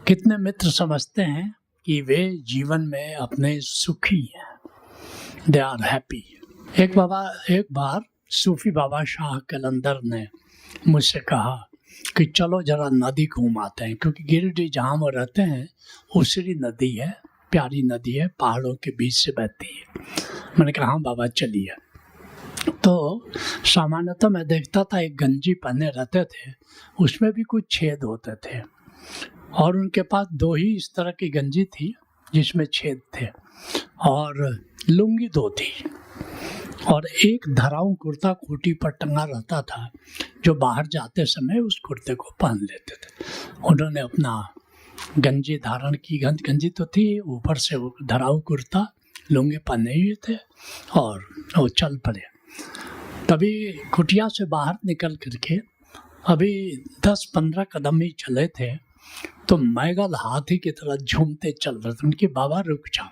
कितने मित्र समझते हैं कि वे जीवन में अपने सुखी हैं, दे आर हैप्पी। एक बार सूफी बाबा शाह कलंदर ने मुझसे कहा कि चलो जरा नदी घूम आते हैं, क्योंकि गिरिडीह जहाँ वो रहते हैं उसरी नदी है, प्यारी नदी है, पहाड़ों के बीच से बहती है। मैंने कहा हाँ बाबा चलिए। तो सामान्यतः मैं देखता था एक गंजी पहने रहते थे, उसमें भी कुछ छेद होते थे, और उनके पास दो ही इस तरह की गंजी थी जिसमें छेद थे, और लुंगी दो थी, और एक धराऊ कुर्ता खूंटी पर टंगा रहता था जो बाहर जाते समय उस कुर्ते को पहन लेते थे। उन्होंने अपना गंजी धारण की, गंजी तो थी, ऊपर से वो धराऊ कुर्ता लुंगी पहने हुए थे और वो चल पड़े। तभी कुटिया से बाहर निकल करके अभी 10-15 कदम ही चले थे तो मैगल हाथी की तरह झूमते चल रहे थे। उनके बाबा रुक जाओ,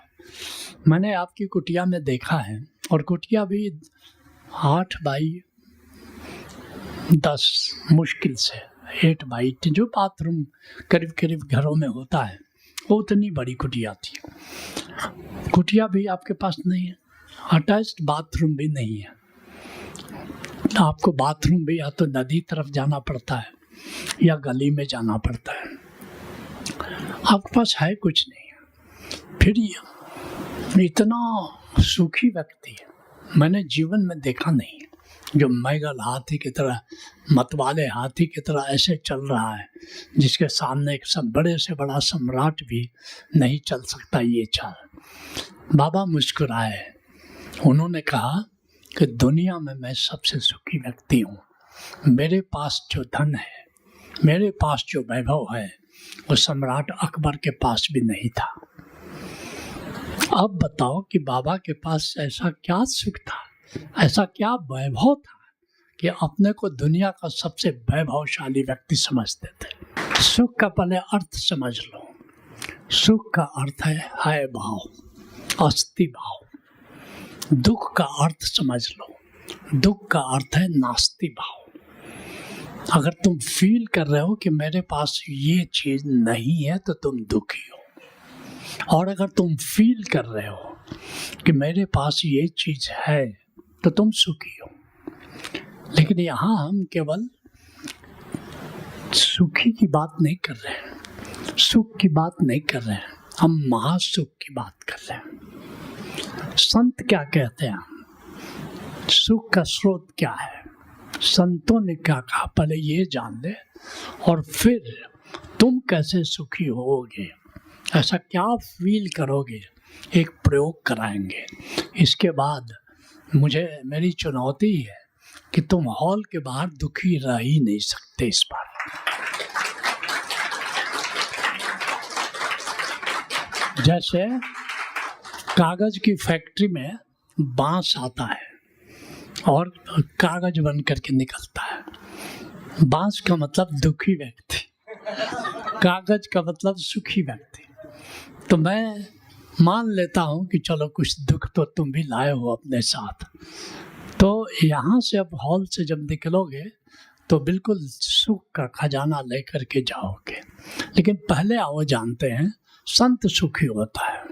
मैंने आपकी कुटिया में देखा है, और कुटिया भी 8x10 मुश्किल से 8x10 जो बाथरूम करीब करीब घरों में होता है, वो उतनी बड़ी कुटिया थी। कुटिया भी आपके पास नहीं है, अटैच्ड बाथरूम भी नहीं है। आपको बाथरूम भी या तो नदी तरफ जाना पड़ता है या गली में जाना पड़ता है, आपके पास है कुछ नहीं है। फिर इतना सुखी व्यक्ति मैंने जीवन में देखा नहीं, जो मैगल हाथी की तरह, मतवाले हाथी की तरह ऐसे चल रहा है जिसके सामने एक सब बड़े से बड़ा सम्राट भी नहीं चल सकता ये चाल। बाबा मुस्कुराए, उन्होंने कहा कि दुनिया में मैं सबसे सुखी व्यक्ति हूँ। मेरे पास जो धन है, मेरे पास जो वैभव है, वो सम्राट अकबर के पास भी नहीं था। अब बताओ कि बाबा के पास ऐसा क्या सुख था, ऐसा क्या वैभव था कि अपने को दुनिया का सबसे वैभवशाली व्यक्ति समझते थे। सुख का पहले अर्थ समझ लो। सुख का अर्थ है भाव, अस्ति भाव। दुख का अर्थ समझ लो, दुख का अर्थ है नास्ति भाव। अगर तुम फील कर रहे हो कि मेरे पास ये चीज नहीं है तो तुम दुखी हो, और अगर तुम फील कर रहे हो कि मेरे पास ये चीज है तो तुम सुखी हो। लेकिन यहाँ हम केवल सुखी की बात नहीं कर रहे हैं, सुख की बात नहीं कर रहे हैं, हम महासुख की बात कर रहे हैं। संत क्या कहते हैं, सुख का स्रोत क्या है, संतों ने क्या कहा, पहले ये जान ले और फिर तुम कैसे सुखी होगे, ऐसा क्या फील करोगे, एक प्रयोग कराएंगे। इसके बाद मेरी चुनौती है कि तुम हॉल के बाहर दुखी रह ही नहीं सकते। इस बार जैसे कागज की फैक्ट्री में बांस आता है और कागज बन करके निकलता है। बांस का मतलब दुखी व्यक्ति, कागज का मतलब सुखी व्यक्ति। तो मैं मान लेता हूँ कि चलो कुछ दुख तो तुम भी लाए हो अपने साथ। तो यहाँ से अब हॉल से जब निकलोगे तो बिल्कुल सुख का खजाना लेकर के जाओगे। लेकिन पहले आओ जानते हैं संत सुखी होता है।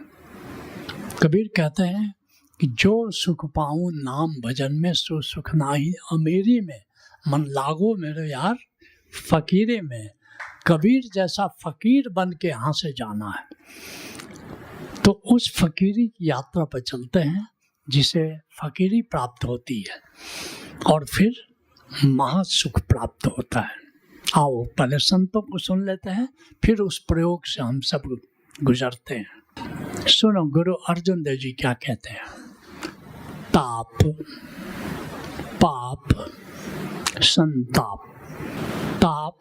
कबीर कहते हैं कि जो सुख पाऊं नाम भजन में, सो सुख नाही अमीरी में, मन लागो मेरे यार फकीरे में। कबीर जैसा फकीर बन के यहाँ से जाना है, तो उस फकीरी की यात्रा पर चलते हैं जिसे फकीरी प्राप्त होती है और फिर महासुख प्राप्त होता है। आओ पहले संतों को सुन लेते हैं, फिर उस प्रयोग से हम सब गुजरते हैं। सुनो गुरु अर्जुन देव जी क्या कहते हैं। ताप, पाप, संताप। ताप,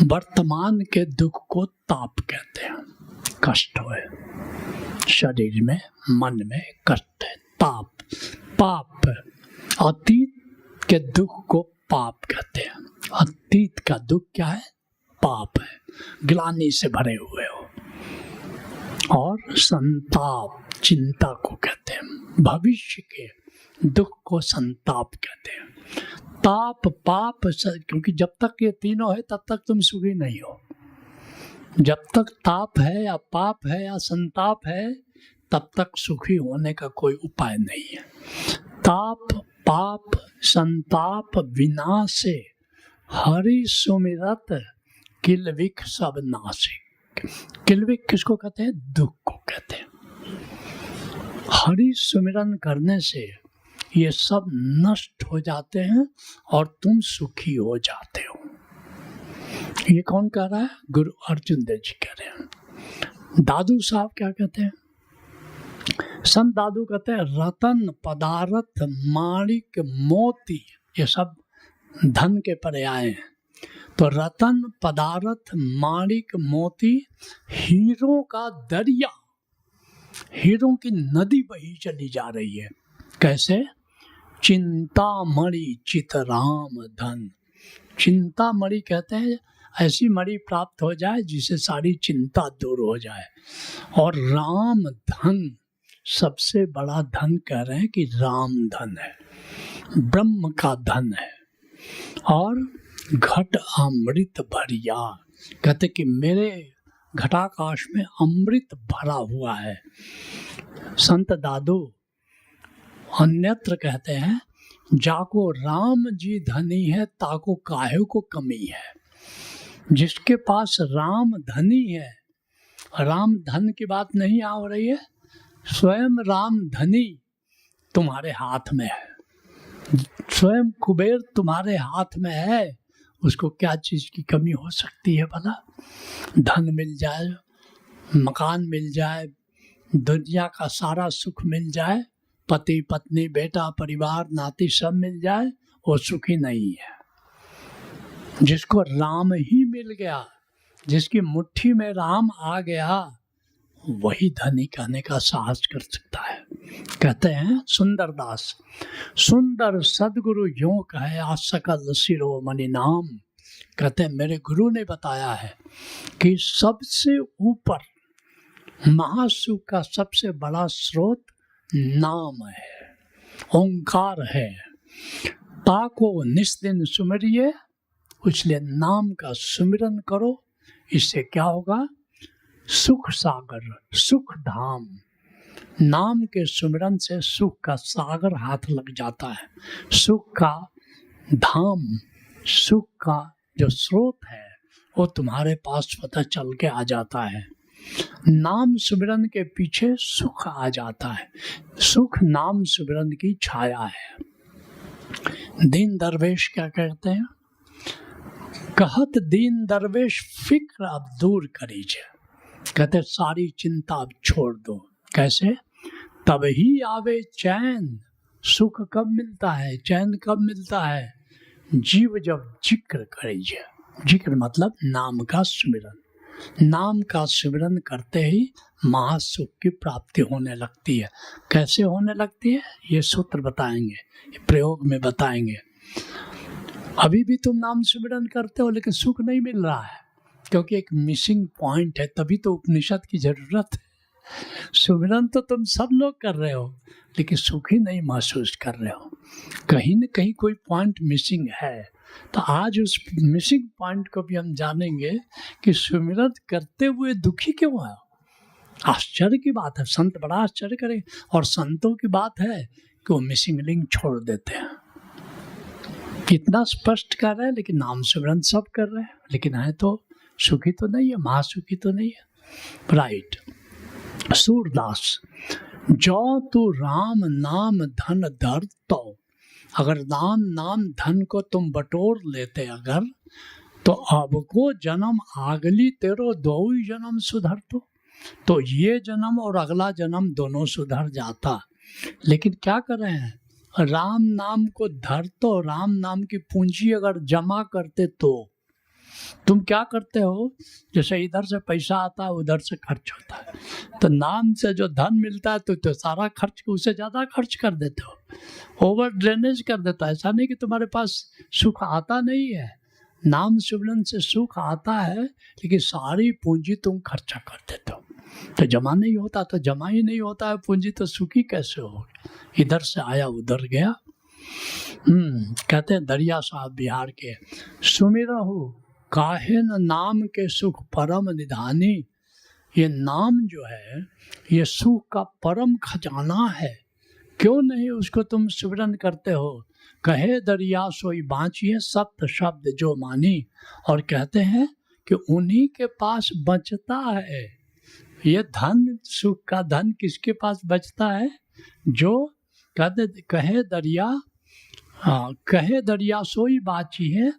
वर्तमान के दुख को ताप कहते हैं, कष्ट है, शरीर में मन में कष्ट है, ताप। पाप, अतीत के दुख को पाप कहते हैं। अतीत का दुख क्या है, पाप है, ग्लानि से भरे हुए हो। और संताप, चिंता को कहते हैं, भविष्य के दुख को संताप कहते हैं। ताप, पाप, क्योंकि जब तक ये तीनों है तब तक तुम सुखी नहीं हो। जब तक ताप है या पाप है या संताप है, तब तक सुखी होने का कोई उपाय नहीं है। ताप पाप संताप विनाशे, हरि सुमिरत किलविख सब नासिक। किलविख किसको कहते हैं? दुख को कहते हैं। हरि सुमिरन करने से ये सब नष्ट हो जाते हैं और तुम सुखी हो जाते हो। ये कौन कह रहा है? गुरु अर्जुन देव जी कह रहे हैं। दादू साहब क्या कहते हैं? संत दादू कहते हैं रतन पदार्थ माणिक मोती, ये सब धन के पर्याय हैं। तो रतन पदार्थ माणिक मोती, हीरों का दरिया, हीरों की नदी बही चली जा रही है। कैसे? चिंतामणि चितराम धन। चिंतामणि कहते हैं ऐसी मणि प्राप्त हो जाए जिससे सारी चिंता दूर हो जाए। और राम धन, सबसे बड़ा धन कह रहे हैं कि राम धन है, ब्रह्म का धन है। और घट अमृत भरिया, कहते कि मेरे घटाकाश में अमृत भरा हुआ है। संत दादू अन्यत्र कहते हैं जाको राम जी धनी है ताको काहे को कमी है। जिसके पास राम धनी है, राम धन की बात नहीं आ रही है, स्वयं राम धनी तुम्हारे हाथ में है, स्वयं कुबेर तुम्हारे हाथ में है, उसको क्या चीज़ की कमी हो सकती है भला? धन मिल जाए, मकान मिल जाए, दुनिया का सारा सुख मिल जाए, पति पत्नी बेटा परिवार नाती सब मिल जाए, वो सुखी नहीं है। जिसको राम ही मिल गया, जिसकी मुट्ठी में राम आ गया, वही धनी कहने का साहस कर सकता है। कहते हैं सुंदरदास, सुंदर सदगुरु यों कहे आ सकल शिरोमणि नाम। कहते हैं मेरे गुरु ने बताया है कि सबसे ऊपर महासुख का सबसे बड़ा स्रोत नाम है, ओंकार है। ताको निस्दिन सुमिरिए, इसलिए नाम का सुमिरन करो। इससे क्या होगा? सुख सागर, सुख धाम। नाम के सुमिरन से सुख का सागर हाथ लग जाता है। सुख का धाम, सुख का जो स्रोत है वो तुम्हारे पास पता चल के आ जाता है। नाम सुमिरन के पीछे सुख आ जाता है। सुख नाम सुमिरन की छाया है। दीन दरवेश क्या कहते हैं? कहत दीन दरवेश फिक्र अब दूर करीजे। कहते सारी चिंता अब छोड़ दो। कैसे? तब ही आवे चैन। सुख कब मिलता है, चैन कब मिलता है? जीव जब जिक्र करीजे। जिक्र मतलब नाम का सुमिरन। नाम का सिमरन करते ही महासुख की प्राप्ति होने लगती है। कैसे होने लगती है ये सूत्र बताएंगे, ये प्रयोग में बताएंगे। अभी भी तुम नाम सिमरन करते हो लेकिन सुख नहीं मिल रहा है, क्योंकि एक मिसिंग पॉइंट है। तभी तो उपनिषद की जरूरत है। सिमरन तो तुम सब लोग कर रहे हो लेकिन सुख ही नहीं महसूस कर रहे हो। कहीं न कहीं कोई पॉइंट मिसिंग है। तो आज उस मिसिंग पॉइंट को भी हम जानेंगे कि सुमिरन करते हुए दुखी क्यों है। आश्चर्य की बात है, संत बड़ा आश्चर्य करें। और संतों की बात है कि वो मिसिंग लिंक छोड़ देते हैं। कितना स्पष्ट कर रहे हैं, लेकिन नाम सुमिरन सब कर रहे हैं, लेकिन है तो सुखी तो नहीं है, महासुखी तो नहीं है। राइट। सूरदास, जो तू राम नाम धन धर तो, अगर राम नाम धन को तुम बटोर लेते अगर, तो अब को जन्म आगली तेरो दो ही जन्म सुधर तो ये जन्म और अगला जन्म दोनों सुधर जाता। लेकिन क्या कर रहे हैं? राम नाम को धर तो, राम नाम की पूंजी अगर जमा करते तो तुम क्या करते हो? जैसे इधर से पैसा आता है उधर से खर्च होता है, तो नाम से जो धन मिलता है तो सारा खर्च, उससे ज़्यादा खर्च कर देते हो, ओवर ड्रेनेज कर देता है। ऐसा नहीं कि तुम्हारे पास सुख आता नहीं है, नाम सिमरन से सुख आता है, लेकिन सारी पूंजी तुम खर्चा कर देते हो। तो जमा नहीं होता, तो जमा ही नहीं होता है पूंजी, तो सुखी कैसे होगी? इधर से आया उधर गया। कहते हैं दरिया साहब बिहार के, सुमिरहु काहे न नाम के सुख परम निधानी, ये नाम जो है ये सुख का परम खजाना है, क्यों नहीं उसको तुम स्मरण करते हो। कहे दरिया सोई बाँचिए सत्य शब्द जो मानी, और कहते हैं कि उन्हीं के पास बचता है ये धन, सुख का धन किसके पास बचता है, जो कहे दरिया, कहे दरिया सोई बाची है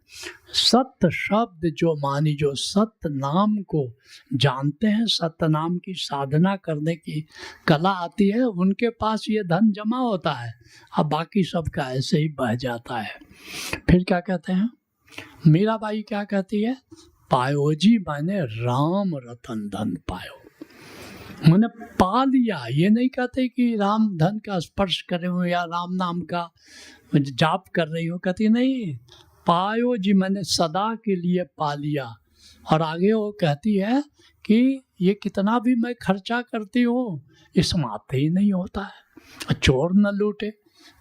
सत्य शब्द जो मानी, जो सत्य नाम को जानते हैं, सत्य नाम की साधना करने की कला आती है, उनके पास ये धन जमा होता है। अब बाकी सब का ऐसे ही बह जाता है। फिर क्या कहते हैं, मीराबाई क्या कहती है, पायो जी मैंने राम रतन धन पायो, मैंने पा लिया। ये नहीं कहते कि राम धन का स्पर्श करे हो या राम नाम का जाप कर रही हो, कहती नहीं, पायो जी मैंने सदा के लिए पा लिया। और आगे वो कहती है कि ये कितना भी मैं खर्चा करती हूँ ये समाप्त ही नहीं होता है। चोर न लूटे,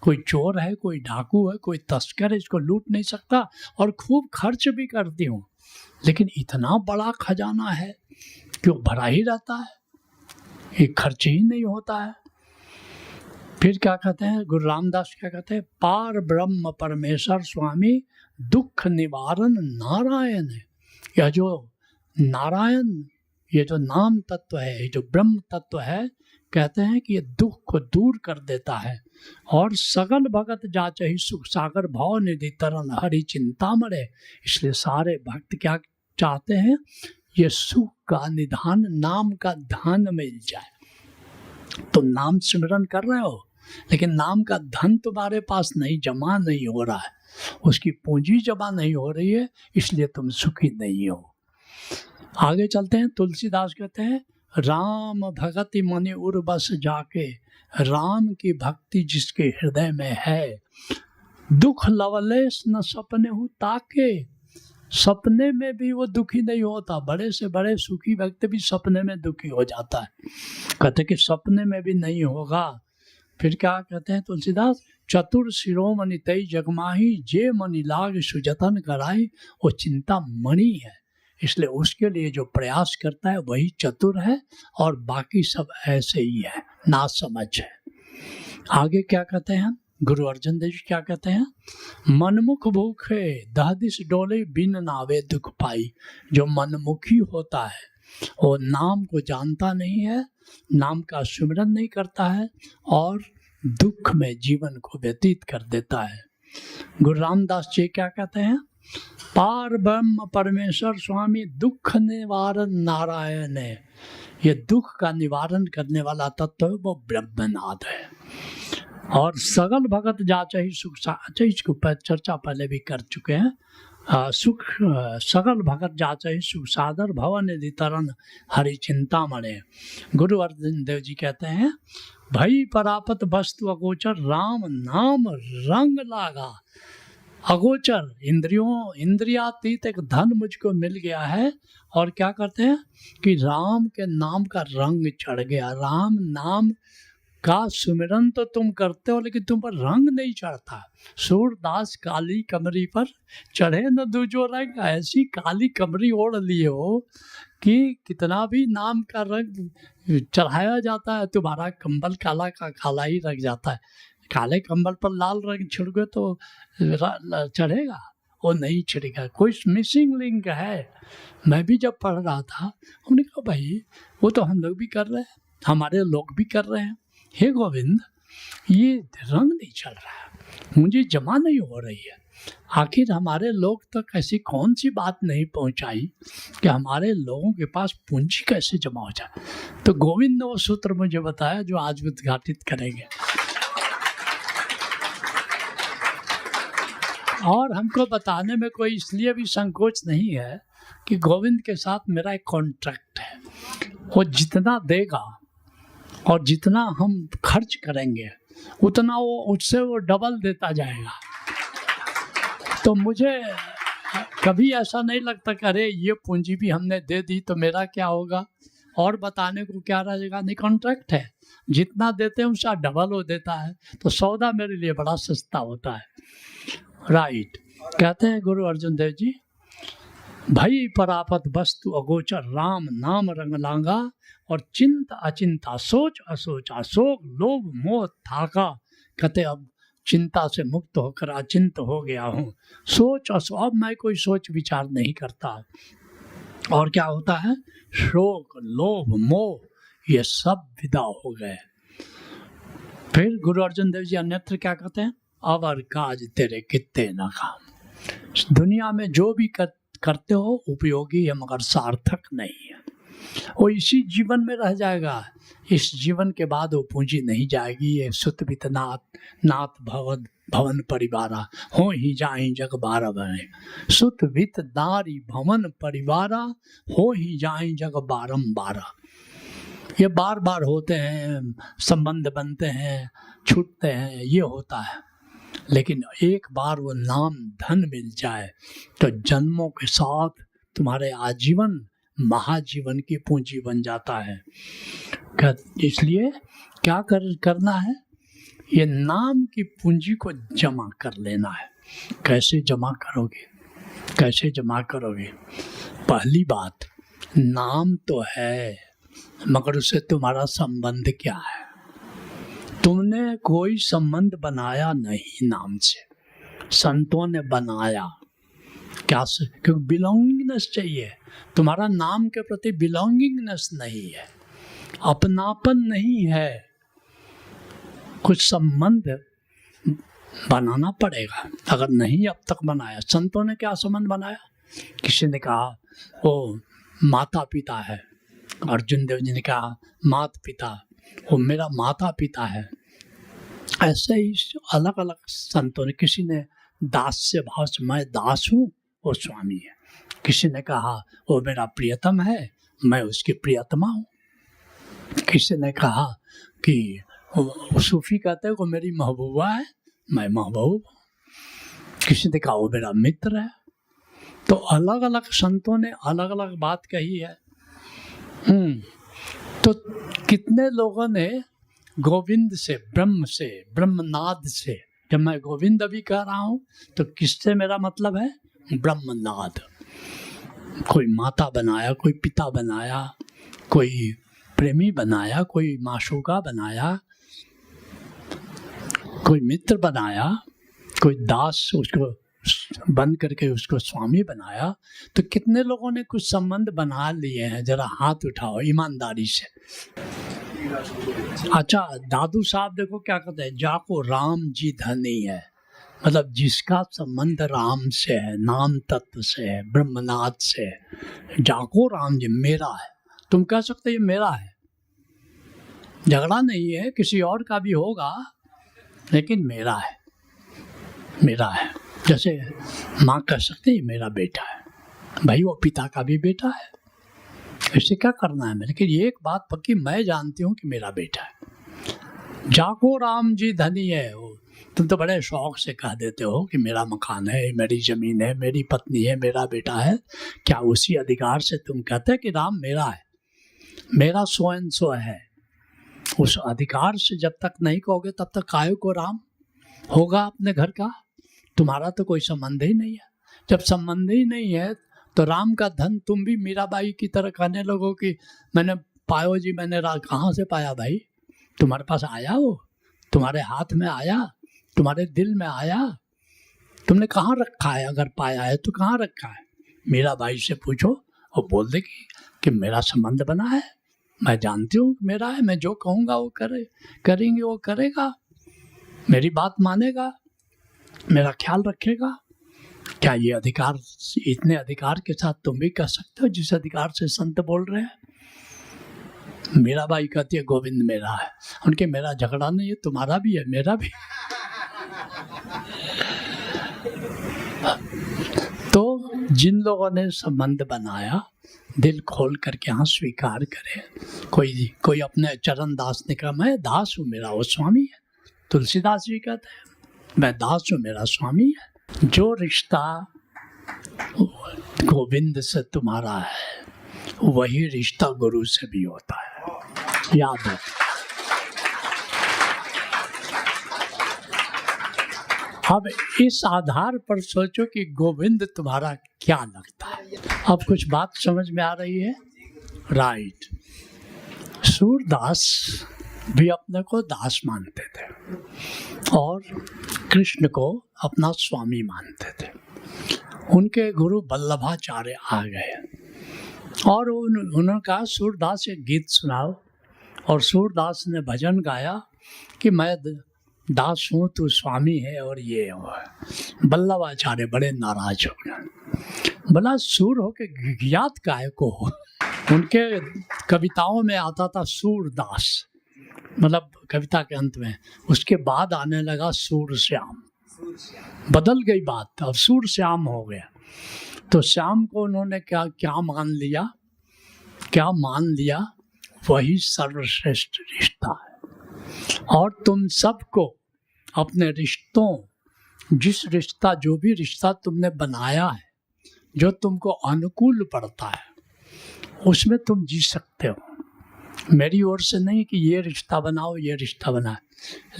कोई चोर है, कोई डाकू है, कोई तस्कर है, इसको लूट नहीं सकता। और खूब खर्च भी करती हूँ, लेकिन इतना बड़ा खजाना है क्यों भरा ही रहता है, ये खर्च ही नहीं होता है। फिर क्या कहते हैं गुरु रामदास, क्या कहते हैं, पार ब्रह्म परमेश्वर स्वामी दुख निवारण नारायण है। यह जो नारायण, ये जो नाम तत्व है, ये जो ब्रह्म तत्व है, कहते हैं कि ये दुख को दूर कर देता है। और सगल भगत जाचहि सुख सागर भाव निधि तरन हरि चिंता मरे। इसलिए सारे भक्त क्या चाहते हैं, ये सुख का निधान, नाम का ध्यान मिल जाए। तो नाम स्मरण कर रहे हो, लेकिन नाम का धन तुम्हारे पास नहीं, जमा नहीं हो रहा है, उसकी पूंजी जमा नहीं हो रही है, इसलिए तुम सुखी नहीं हो। आगे चलते हैं, तुलसीदास कहते हैं, राम भगति मनि उर बस जाके, राम की भक्ति जिसके हृदय में है, दुख लवलेश न सपने हूँ ताके। सपने में भी वो दुखी नहीं होता, बड़े से बड़े सुखी व्यक्ति भी सपने में दुखी हो जाता है। कहते कि सपने में भी नहीं होगा। फिर क्या कहते हैं तुलसीदास, चतुर शिरोमणि तई जगमाही, जे मणि लाग सुजतन कराई, वो चिंता मणि है। इसलिए उसके लिए जो प्रयास करता है वही चतुर है, और बाकी सब ऐसे ही है, ना समझ है। आगे क्या कहते हैं गुरु अर्जन देव जी, क्या कहते हैं, मनमुख भूखे दह दिस डोले बिन नावे दुख पाई। जो मनमुखी होता है वो नाम को जानता नहीं है, नाम का सुमिरन नहीं करता है, और दुख में जीवन को व्यतीत कर देता है। गुरु रामदास जी क्या कहते हैं, पार ब्रह्म परमेश्वर स्वामी दुख निवारण नारायण है। ये दुख का निवारण करने वाला तत्व है वो ब्रह्मनाद है। और सगल भगत जाचहि सुख साचहि, इसको चर्चा पहले भी कर चुके हैं। सुख सगल भगत जाचहि सुख सादर भवन निधि तरन हरि चिंता मणे। गुरु अर्जन देव जी कहते हैं, भई परापत वस्तु अगोचर राम नाम रंग लागा। अगोचर इंद्रियातीत एक धन मुझको मिल गया है, और क्या करते हैं कि राम के नाम का रंग चढ़ गया। राम नाम का सुमिरन तो तुम करते हो, लेकिन तुम पर रंग नहीं चढ़ता। सूरदास काली कमरी पर चढ़े न दूजो रंग, ऐसी काली कमरी ओढ़ लिए हो कि कितना भी नाम का रंग चढ़ाया जाता है, तुम्हारा कंबल काला का काला ही रख जाता है। काले कंबल पर लाल रंग छिड़के तो चढ़ेगा, वो नहीं छिड़ेगा, कोई मिसिंग लिंक है। मैं भी जब पढ़ रहा था, हमने कहा भाई वो तो हम लोग भी कर रहे हैं, हमारे लोग भी कर रहे हैं, हे गोविंद ये रंग नहीं चल रहा है, मुझे जमा नहीं हो रही है। आखिर हमारे लोग तक ऐसी कौन सी बात नहीं पहुंचाई कि हमारे लोगों के पास पूंजी कैसे जमा हो जाए। तो गोविंद ने वो सूत्र मुझे बताया जो आज उद्घाटित करेंगे। और हमको बताने में कोई इसलिए भी संकोच नहीं है कि गोविंद के साथ मेरा एक कॉन्ट्रैक्ट है, वो जितना देगा और जितना हम खर्च करेंगे उतना वो उससे वो डबल देता जाएगा। तो मुझे कभी ऐसा नहीं लगता कि अरे ये पूंजी भी हमने दे दी तो मेरा क्या होगा, और बताने को क्या रहेगा। नहीं, कॉन्ट्रैक्ट है, जितना देते हैं उसका डबल हो देता है, तो सौदा मेरे लिए बड़ा सस्ता होता है। राइट। कहते हैं गुरु अर्जुन देव जी, भई परापत वस्तु अगोचर, राम नाम रंग लांगा, और चिंत अचिंता, सोच असोचा, शोक लोभ मोह थाका। कहते अब चिंता से मुक्त होकर अचिंत हो गया हूँ, सोच अब मैं कोई सोच विचार नहीं करता। और क्या होता है, शोक लोभ मोह ये सब विदा हो गए। फिर गुरु अर्जुन देव जी अन्यत्र क्या कहते हैं, अवर काज तेरे कित्ते न काम। दुनिया में जो भी करते हो उपयोगी है मगर सार्थक नहीं है, वो इसी जीवन में रह जाएगा। इस जीवन के बाद वो पूंजी नहीं जाएगी। ये सुत वित नाथ भवन परिवारा, हो ही जाए जग बारह बने। सुत वित नारी भवन परिवारा, हो ही जाए जग बारम्बारा। ये बार बार होते हैं, संबंध बनते हैं, छूटते हैं, ये होता है। लेकिन एक बार वो नाम धन मिल जाए तो जन्मों के साथ तुम्हारे आजीवन महाजीवन की पूंजी बन जाता है। इसलिए क्या करना है, ये नाम की पूंजी को जमा कर लेना है। कैसे जमा करोगे, कैसे जमा करोगे? पहली बात, नाम तो है मगर उससे तुम्हारा संबंध क्या है? तुमने कोई संबंध बनाया नहीं नाम से, संतों ने बनाया। क्या से? क्योंकि बिलोंगिंगनेस चाहिए। तुम्हारा नाम के प्रति बिलोंगिंगनेस नहीं है, अपनापन नहीं है, कुछ संबंध बनाना पड़ेगा। अगर नहीं अब तक बनाया, संतों ने क्या संबंध बनाया? किसी ने कहा वो माता पिता है, अर्जुन देव जी ने कहा माता पिता, वो मेरा माता पिता है। ऐसे ही अलग अलग संतों ने, किसी ने दास से भाव से, मैं दास हूँ, वो स्वामी है। किसी ने कहा वो मेरा प्रियतम है, मैं उसकी प्रियतमा हूँ। किसी ने कहा कि सूफी कहते हैं वो मेरी महबूबा है, मैं महबूब। किसी ने कहा वो मेरा मित्र है। तो अलग अलग संतों ने अलग अलग बात कही है। तो कितने लोगों ने गोविंद से, ब्रह्मनाद से, जब मैं गोविंद अभी कह रहा हूँ तो किससे मेरा मतलब है? ब्रह्मनाद। कोई माता बनाया, कोई पिता बनाया, कोई प्रेमी बनाया, कोई माशूका बनाया, कोई मित्र बनाया, कोई दास उसको बन करके उसको स्वामी बनाया। तो कितने लोगों ने कुछ संबंध बना लिए हैं? जरा हाथ उठाओ ईमानदारी से। अच्छा, दादू साहब देखो क्या कहते हैं, जाको राम जी धनी है, मतलब जिसका संबंध राम से है, नाम तत्व से है, ब्रह्मनाद से है, जाको राम जी मेरा है। तुम कह सकते ये मेरा है, झगड़ा नहीं है, किसी और का भी होगा लेकिन मेरा है, मेरा है। जैसे माँ कह सकते ये मेरा बेटा है, भाई वो पिता का भी बेटा है, इसे क्या करना है। लेकिन ये एक बात पक्की, मैं जानती हूँ कि मेरा बेटा है। जाको राम जी धनी है। तुम तो बड़े शौक से कह देते हो कि मेरा मकान है, मेरी जमीन है, मेरी पत्नी है, मेरा बेटा है। क्या उसी अधिकार से तुम कहते हैं कि राम मेरा है, मेरा सो एंड सो है? उस अधिकार से जब तक नहीं कहोगे तब तक काहे को राम होगा अपने घर का? तुम्हारा तो कोई संबंध ही नहीं है। जब संबंध ही नहीं है तो राम का धन तुम भी मीराबाई की तरह कहने लगो कि मैंने पायो जी, मैंने कहाँ से पाया भाई? तुम्हारे पास आया, वो तुम्हारे हाथ में आया, तुम्हारे दिल में आया, तुमने कहाँ रखा है? अगर पाया है तो कहाँ रखा है? मीराबाई से पूछो, वो बोल देगी कि मेरा संबंध बना है, मैं जानती हूँ मेरा है, मैं जो कहूँगा वो करेंगे, वो करेगा, मेरी बात मानेगा, मेरा ख्याल रखेगा। क्या ये अधिकार, इतने अधिकार के साथ तुम भी कह सकते हो जिस अधिकार से संत बोल रहे हैं? मीराबाई कहती है गोविंद मेरा है, उनके मेरा झगड़ा नहीं है, तुम्हारा भी है, मेरा भी। तो जिन लोगों ने संबंध बनाया, दिल खोल करके हाँ स्वीकार करे। कोई अपने चरण दास ने कहा मैं दास हूँ, मेरा वो स्वामी है। तुलसीदास जी कहते हैं मैं दास हूँ, मेरा स्वामी है। जो रिश्ता गोविंद से तुम्हारा है वही रिश्ता गुरु से भी होता है, याद है। अब इस आधार पर सोचो कि गोविंद तुम्हारा क्या लगता है। अब कुछ बात समझ में आ रही है? राइट। सूरदास भी अपने को दास मानते थे और कृष्ण को अपना स्वामी मानते थे। उनके गुरु वल्लभाचार्य आ गए और उन्होंने कहा सूरदास एक गीत सुनाओ, और सूरदास ने भजन गाया कि मैं दास हूँ, तू स्वामी है और ये हो। वल्लभाचार्य बड़े नाराज हो गए। बोला सूर हो के ज्ञात काय को हो। उनके कविताओं में आता था सूरदास, मतलब कविता के अंत में, उसके बाद आने लगा सूर श्याम। बदल गई बात, अब सूर श्याम हो गया। तो श्याम को उन्होंने क्या मान लिया, वही सर्वश्रेष्ठ रिश्ता है। और तुम सबको अपने रिश्तों, जो भी रिश्ता तुमने बनाया है, जो तुमको अनुकूल पड़ता है, उसमें तुम जी सकते हो। मेरी ओर से नहीं कि ये रिश्ता बनाओ, ये रिश्ता बनाए,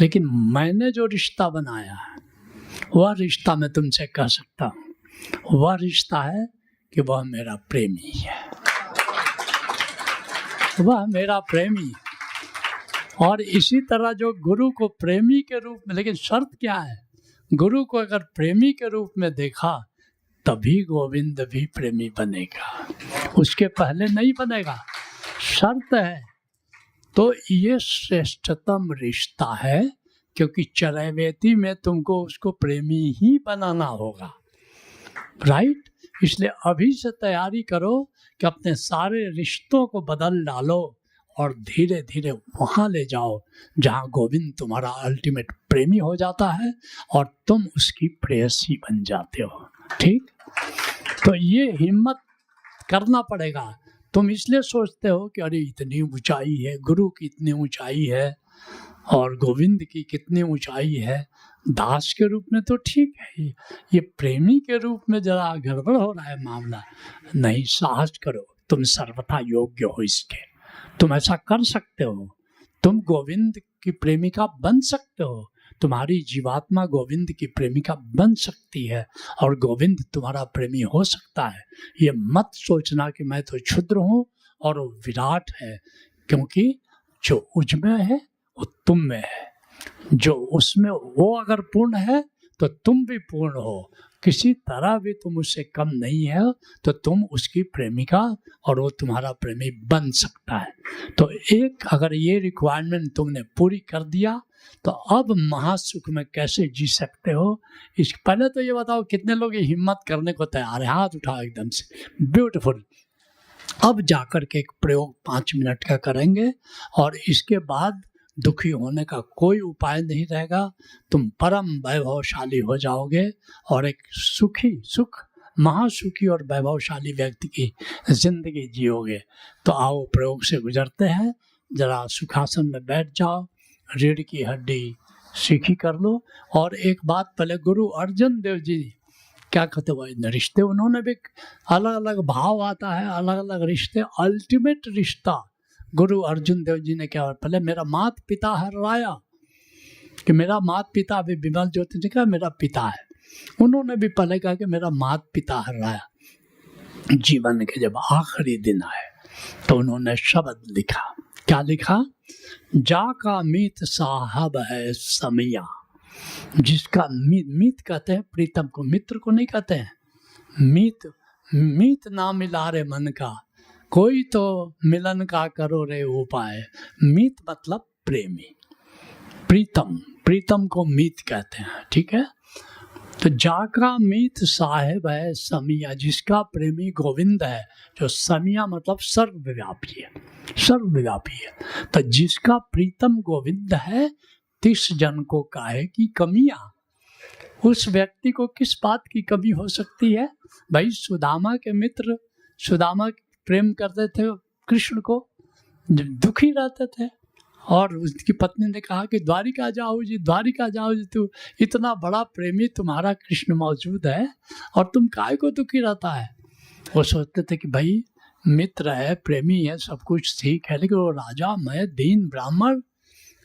लेकिन मैंने जो रिश्ता बनाया है वह रिश्ता मैं तुमसे कह सकता हूँ, वह रिश्ता है कि वह मेरा प्रेमी है, वह मेरा प्रेमी। और इसी तरह जो गुरु को प्रेमी के रूप में, लेकिन शर्त क्या है, गुरु को अगर प्रेमी के रूप में देखा तभी गोविंद भी प्रेमी बनेगा, उसके पहले नहीं बनेगा, शर्त है। तो ये श्रेष्ठतम रिश्ता है, क्योंकि चरैवेती में तुमको उसको प्रेमी ही बनाना होगा। राइट। इसलिए अभी से तैयारी करो कि अपने सारे रिश्तों को बदल डालो और धीरे धीरे वहाँ ले जाओ जहाँ गोविंद तुम्हारा अल्टीमेट प्रेमी हो जाता है और तुम उसकी प्रेयसी बन जाते हो। ठीक। तो ये हिम्मत करना पड़ेगा। तुम इसलिए सोचते हो कि अरे इतनी ऊंचाई है, गुरु की इतनी ऊंचाई है और गोविंद की कितनी ऊंचाई है। दास के रूप में तो ठीक है, ये प्रेमी के रूप में जरा गड़बड़ हो रहा है मामला। नहीं, साहस करो, तुम सर्वथा योग्य हो इसके, तुम ऐसा कर सकते हो, तुम गोविंद की प्रेमिका बन सकते हो, तुम्हारी जीवात्मा गोविंद की प्रेमिका बन सकती है और गोविंद तुम्हारा प्रेमी हो सकता है। ये मत सोचना कि मैं तो क्षुद्र हूँ और वो विराट है, क्योंकि जो उज में है वो तुम में है, जो उसमें वो अगर पूर्ण है तो तुम भी पूर्ण हो, किसी तरह भी तुम उससे कम नहीं है, तो तुम उसकी प्रेमिका और वो तुम्हारा प्रेमी बन सकता है। तो एक अगर ये रिक्वायरमेंट तुमने पूरी कर दिया तो अब महासुख में कैसे जी सकते हो। इस पहले तो ये बताओ कितने लोग ये हिम्मत करने को तैयार है, हाथ उठाओ एकदम से। ब्यूटीफुल। अब जाकर के एक प्रयोग 5 मिनट का करेंगे और इसके बाद दुखी होने का कोई उपाय नहीं रहेगा, तुम परम वैभवशाली हो जाओगे और एक महासुखी और वैभवशाली व्यक्ति की जिंदगी जियोगे। तो आओ प्रयोग से गुजरते हैं। जरा सुखासन में बैठ जाओ, रीढ़ की हड्डी सीखी कर लो। और एक बात पहले, गुरु अर्जन देव जी क्या कहते हुए रिश्ते, उन्होंने भी अलग अलग भाव आता है, अलग अलग रिश्ते। अल्टीमेट रिश्ता गुरु अर्जुन देव जी ने क्या, पहले मेरा मात पिता हराया, कि मेरा मात पिता, अभी विमल ज्योति जी का मेरा पिता है, उन्होंने भी पहले कहा कि मेरा मात पिता हराया। जीवन के जब आखिरी दिन आए तो उन्होंने शब्द लिखा। क्या लिखा? जा का मीत साहब है समिया। जिसका मीत कहते हैं प्रीतम को, मित्र को नहीं कहते हैं। मीत ना मिला रे मन का, कोई तो मिलन का करो रे उपाय। मीत मतलब प्रेमी, प्रीतम को मीत कहते हैं। ठीक है। तो जाका मीत साहेब है समिया, जिसका प्रेमी गोविंद है, जो समिया मतलब सर्वव्यापी है। तो जिसका प्रीतम गोविंद है, तिस जन को काहे की कमियां। उस व्यक्ति को किस बात की कमी हो सकती है? भाई सुदामा के मित्र सुदामा प्रेम करते थे कृष्ण को, दुखी रहते थे, और उसकी पत्नी ने कहा कि द्वारिका जाओ जी, तू इतना बड़ा प्रेमी तुम्हारा कृष्ण मौजूद है और तुम काहे को दुखी रहता है। वो सोचते थे कि भाई मित्र है, प्रेमी है, सब कुछ ठीक है, लेकिन वो राजा, मैं दीन ब्राह्मण,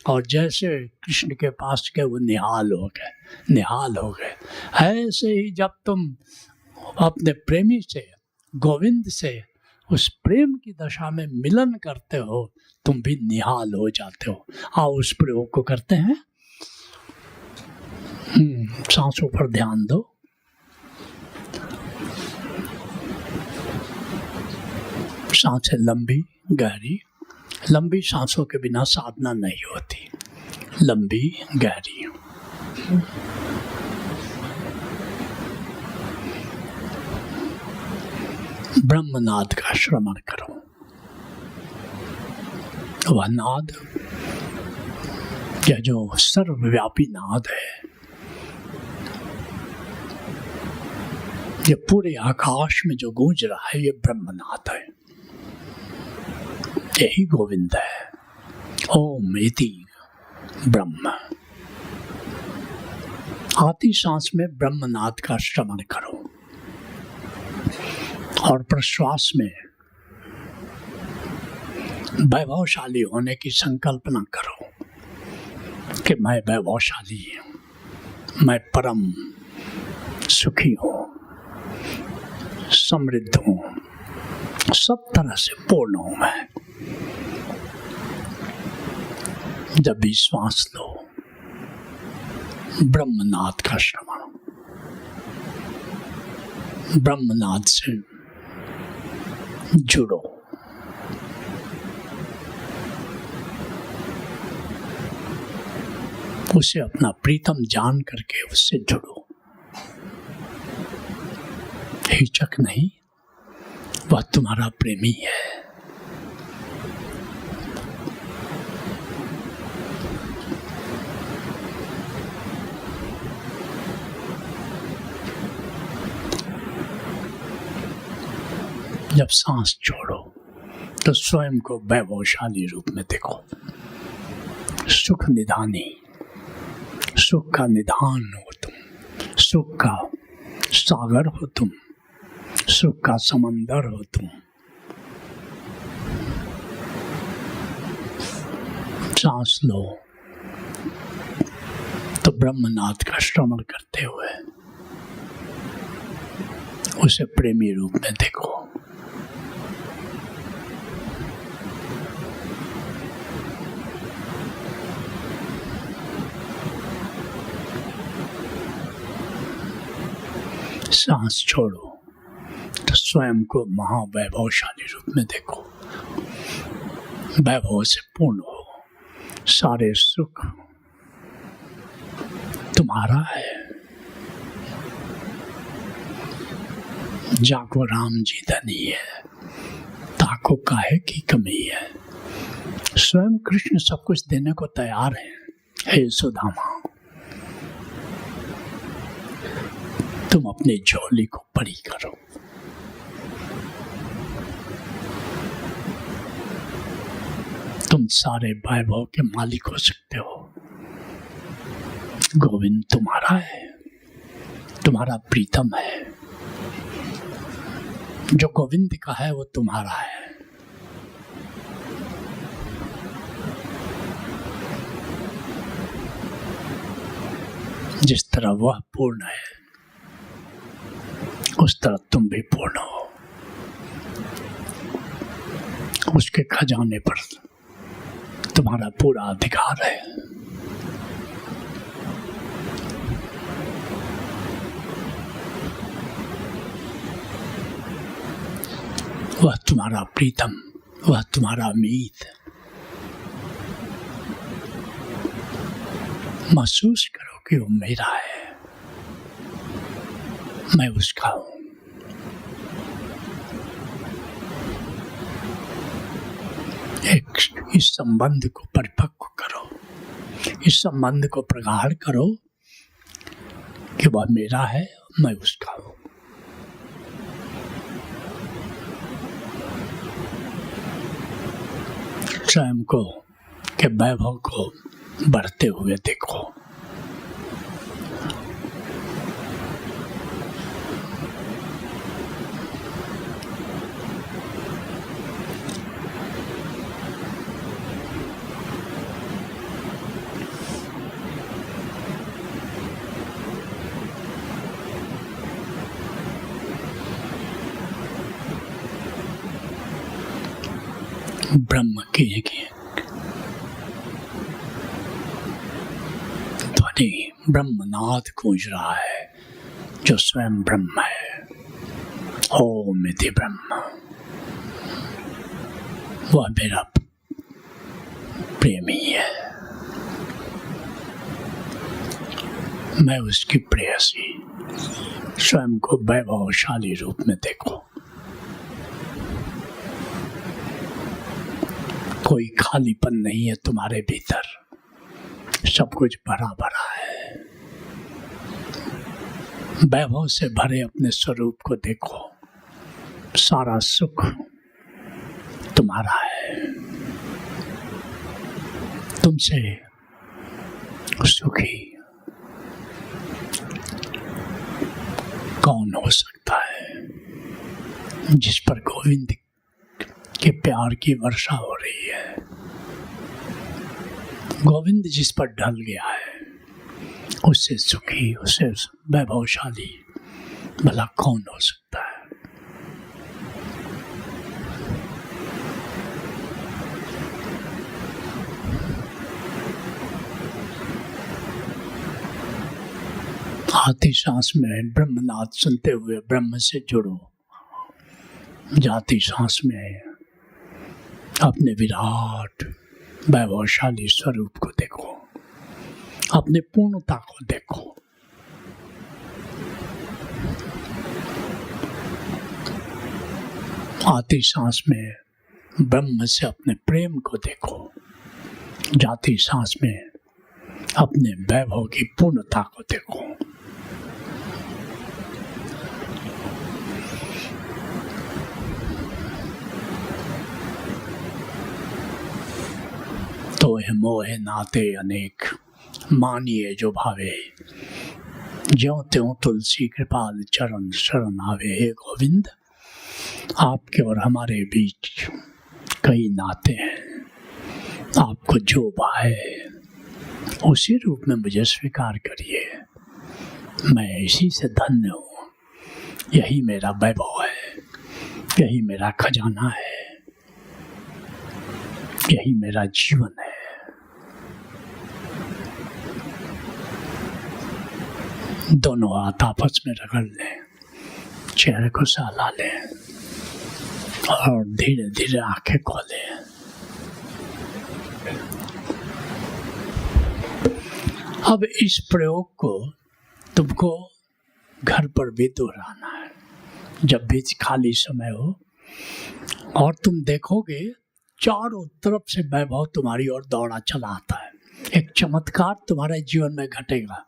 और जैसे कृष्ण के पास गए वो निहाल हो गए। ऐसे ही जब तुम अपने प्रेमी से, गोविंद से, उस प्रेम की दशा में मिलन करते हो, तुम भी निहाल हो जाते हो। आओ उस प्रयोग को करते हैं। सांसों पर ध्यान दो। सांसें लंबी गहरी। लंबी सांसों के बिना साधना नहीं होती। लंबी गहरी। ब्रह्मनाद का श्रवण करो। वह नाद, यह जो सर्वव्यापी नाद है, ये पूरे आकाश में जो गूंज रहा है, ये ब्रह्मनाद है। यही गोविंद है। ओम इति ब्रह्म। आती सांस में ब्रह्मनाद का श्रवण करो और प्रश्वास में वैभवशाली होने की संकल्पना करो कि मैं वैभवशाली हूँ, मैं परम सुखी हूँ, समृद्ध हूँ, सब तरह से पूर्ण हूँ मैं। जब भी श्वास लो, ब्रह्मनाद का श्रवण, ब्रह्मनाद से जुड़ो। उसे अपना प्रीतम जान करके उससे जुड़ो। हिचक नहीं, वह तुम्हारा प्रेमी है। जब सांस छोड़ो तो स्वयं को वैभवशाली रूप में देखो। सुख निधानी, सुख का निधान हो तुम, सुख का सागर हो तुम, सुख का समंदर हो तुम। सांस लो तो ब्रह्मनाद का श्रवण करते हुए उसे प्रेमी रूप में देखो। सांस छोड़ो तो स्वयं को महावैभवशाली रूप में देखो। वैभव से पूर्ण हो, सारे सुख तुम्हारा है। जाको राम जी धनी है, ताको काहे की कमी है। स्वयं कृष्ण सब कुछ देने को तैयार है। हे सुदामा, तुम अपनी झोली को बड़ी करो। तुम सारे वैभव के मालिक हो सकते हो। गोविंद तुम्हारा है, तुम्हारा प्रीतम है। जो गोविंद का है वो तुम्हारा है। जिस तरह वह पूर्ण है, उस तरह तुम भी पूर्ण हो। उसके खजाने पर तुम्हारा पूरा अधिकार है। वह तुम्हारा प्रीतम, वह तुम्हारा मीत। महसूस करो कि वो मेरा है, मैं उसका हूं। इस संबंध को परिपक्व करो, इस संबंध को प्रगाढ़ करो कि वह मेरा है, मैं उसका हूं। स्वयं को के वैभव को बढ़ते हुए देखो। ब्रह्म की ध्वनि ब्रह्मनाद गूंज रहा है, जो स्वयं ब्रह्म है। ओम इति ब्रह्म, वह मेरा प्रेमी है, मैं उसकी प्रेयसी। स्वयं को वैभवशाली रूप में देखो। कोई खालीपन नहीं है तुम्हारे भीतर, सब कुछ भरा भरा है। वैभव से भरे अपने स्वरूप को देखो, सारा सुख तुम्हारा है। तुमसे सुखी कौन हो सकता है? जिस पर गोविंद के प्यार की वर्षा हो रही है, गोविंद जिस पर ढल गया है, उससे सुखी, उससे वैभवशाली भला कौन हो सकता है? आती सांस में ब्रह्मनाद सुनते हुए ब्रह्म से जुड़ो। जाती सांस में अपने विराट वैभवशाली स्वरूप को देखो, अपने पूर्णता को देखो। आती सांस में ब्रह्म से अपने प्रेम को देखो, जाती सांस में अपने वैभव की पूर्णता को देखो। तोहे मोहे नाते अनेक, मानिए जो भावे, ज्यों त्यों तुलसी कृपाल चरण शरण आवे। हे गोविंद, आपके और हमारे बीच कई नाते हैं, आपको जो भाए उसी रूप में मुझे स्वीकार करिए। मैं इसी से धन्य हूँ, यही मेरा वैभव है, यही मेरा खजाना है, यही मेरा जीवन है। दोनों हाथ आपस में रगड़ लें, चेहरे को सहला लें और धीरे धीरे आंखें खोलें। अब इस प्रयोग को तुमको घर पर भी दोहराना है। जब भी खाली समय हो और तुम देखोगे चारों तरफ से वैभव तुम्हारी ओर दौड़ा चला आता है, एक चमत्कार तुम्हारे जीवन में घटेगा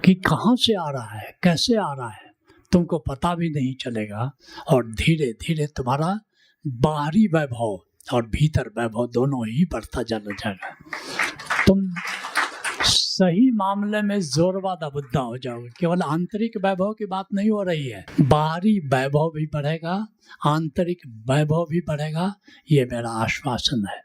कि कहाँ से आ रहा है, कैसे आ रहा है, तुमको पता भी नहीं चलेगा। और धीरे धीरे तुम्हारा बाहरी वैभव और भीतर वैभव दोनों ही बढ़ता चला जाएगा। तुम सही मामले में जोरवादा बुद्धा हो जाओगे। केवल आंतरिक वैभव की बात नहीं हो रही है, बाहरी वैभव भी बढ़ेगा, आंतरिक वैभव भी बढ़ेगा। ये मेरा आश्वासन है।